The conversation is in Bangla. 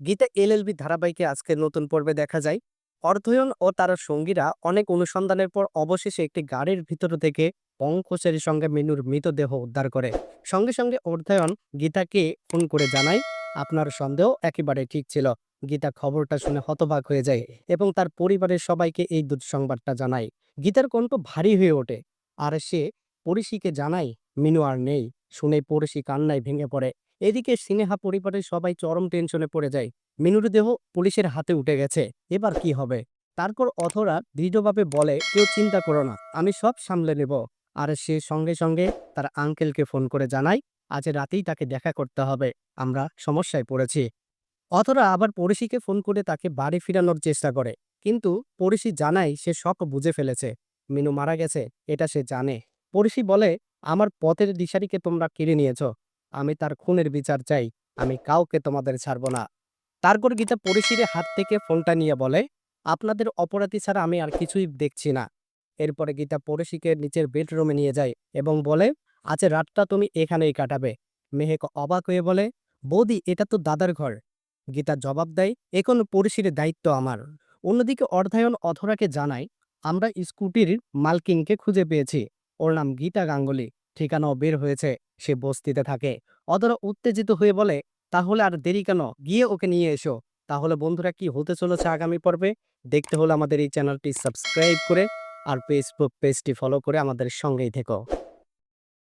গীতা এলএলবি ধারাবাহিকে আজকের নতুন পর্বে দেখা যায় অর্ধয়ন ও তার সঙ্গীরা অনেক অনুসন্ধানের পর অবশেষে একটি গাড়ির ভিতর থেকে পঙ্কজের সঙ্গে মিনুর মৃতদেহ উদ্ধার করে। সঙ্গে সঙ্গে অর্ধয়ন গীতাকে ফোন করে জানায়, আপনার সন্দেহ একেবারে ঠিক ছিল। গীতা খবরটা শুনে হতবাক হয়ে যায় এবং তার পরিবারের সবাইকে এই দুঃসংবাদটা জানায়। গীতার কণ্ঠ ভারী হয়ে ওঠে আর সে পড়শিকে জানায় মিনু আর নেই। শুনে পড়শি কান্নায় ভেঙে পড়ে। এদিকে সিনেহা পরিবারের সবাই চরম টেনশনে পড়ে যায়। মিনুর দেহ পুলিশের হাতে উঠে গেছে, এবার কি হবে? তারপর অথরা দৃঢ়ভাবে বলে, কেউ চিন্তা করো না, আমি সব সামলে নেব। আর সে সঙ্গে সঙ্গে তার আঙ্কেলকে ফোন করে জানায়, আজ রাতেই তাকে দেখা করতে হবে, আমরা সমস্যায় পড়েছি। অথরা আবার পড়শিকে ফোন করে তাকে বাড়ি ফিরানোর চেষ্টা করে, কিন্তু পড়শি জানায় সে সব বুঝে ফেলেছে। মিনু মারা গেছে এটা সে জানে। পড়শি বলে, আমার পথের দিশারিকে তোমরা কেড়ে নিয়েছো, আমি তার খুনের বিচার চাই, আমি কাউকে তোমাদের ছাড়বো না। তারপর গীতা পড়শির হাত থেকে ফোনটা নিয়ে বলে, আপনাদের অপরাধী ছাড়া আমি আর কিছুই দেখছি না। এরপরে গীতা পড়শিকে নিচের বেডরুমে নিয়ে যায় এবং বলে, আজ রাতটা তুমি এখানেই কাটাবে। মেহেক অবাক হয়ে বলে, বৌদি এটা তো দাদার ঘর। গীতা জবাব দেয়, এখন পড়শির দায়িত্ব আমার। অন্যদিকে অর্ধায়ন অধরাকে জানায়, আমরা স্কুটির মালকিনকে খুঁজে পেয়েছি, ওর নাম গীতা গাঙ্গুলি, ঠিকানাও বের হয়েছে, সে বস্তিতে থাকে। অধরা উত্তেজিত হয়ে বলে, তাহলে আর দেরি কেন, গিয়ে ওকে নিয়ে এসো। তাহলে বন্ধুরা, কি হতে চলেছে আগামী পর্বে দেখতে হলে আমাদের এই চ্যানেলটি সাবস্ক্রাইব করে আর ফেসবুক পেজটি ফলো করে আমাদের সঙ্গেই থেকো।